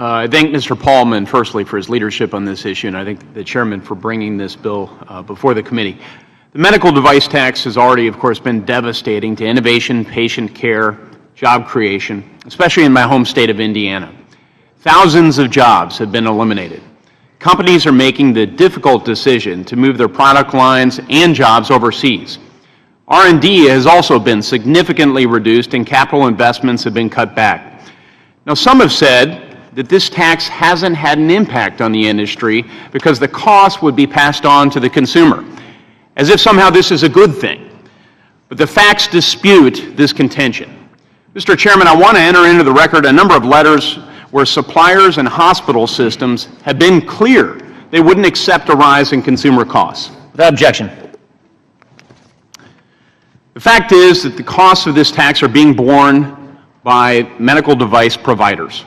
I thank Mr. Paulman, firstly, for his leadership on this issue, and I thank the chairman for bringing this bill before the committee. The medical device tax has already, of course, been devastating to innovation, patient care, job creation, especially in my home state of Indiana. Thousands of jobs have been eliminated. Companies are making the difficult decision to move their product lines and jobs overseas. R&D has also been significantly reduced and capital investments have been cut back. Now, some have said that this tax hasn't had an impact on the industry because the cost would be passed on to the consumer, as if somehow this is a good thing. But the facts dispute this contention. Mr. Chairman, I want to enter into the record a number of letters where suppliers and hospital systems have been clear they wouldn't accept a rise in consumer costs. Without objection. The fact is that the costs of this tax are being borne by medical device providers.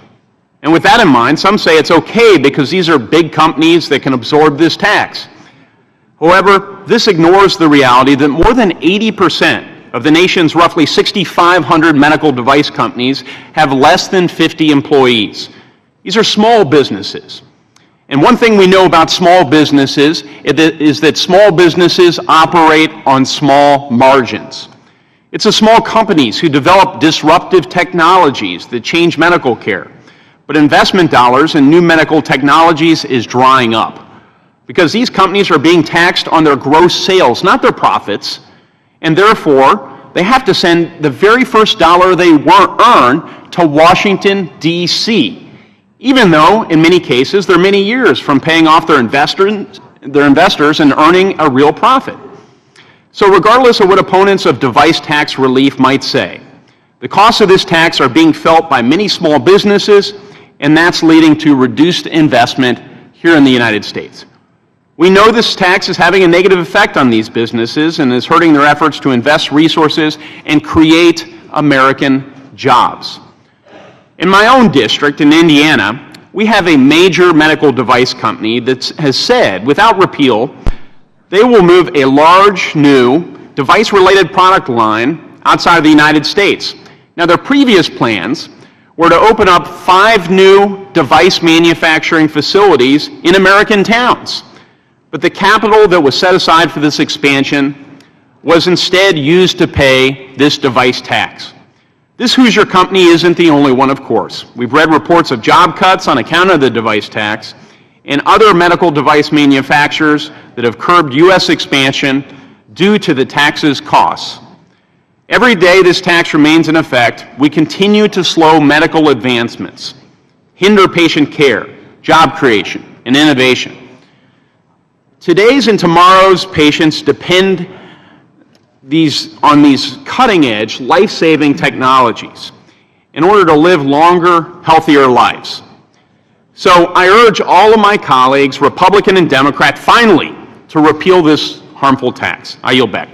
And with that in mind, some say it's okay because these are big companies that can absorb this tax. However, this ignores the reality that more than 80% of the nation's roughly 6,500 medical device companies have less than 50 employees. These are small businesses. And one thing we know about small businesses is that small businesses operate on small margins. It's the small companies who develop disruptive technologies that change medical care. But investment dollars in new medical technologies is drying up because these companies are being taxed on their gross sales, not their profits, and therefore they have to send the very first dollar they earn to Washington, D.C., even though in many cases they're many years from paying off their investors and earning a real profit. So regardless of what opponents of device tax relief might say, the costs of this tax are being felt by many small businesses, and that's leading to reduced investment here in the United States. We know this tax is having a negative effect on these businesses and is hurting their efforts to invest resources and create American jobs. In my own district in Indiana, we have a major medical device company that has said, without repeal, they will move a large new device-related product line outside of the United States. Now, their previous plans were to open up 5 new device manufacturing facilities in American towns. But the capital that was set aside for this expansion was instead used to pay this device tax. This Hoosier company isn't the only one, of course. We've read reports of job cuts on account of the device tax and other medical device manufacturers that have curbed U.S. expansion due to the tax's costs. Every day this tax remains in effect, we continue to slow medical advancements, hinder patient care, job creation, and innovation. Today's and tomorrow's patients depend on these cutting-edge, life-saving technologies in order to live longer, healthier lives. So I urge all of my colleagues, Republican and Democrat, finally to repeal this harmful tax. I yield back.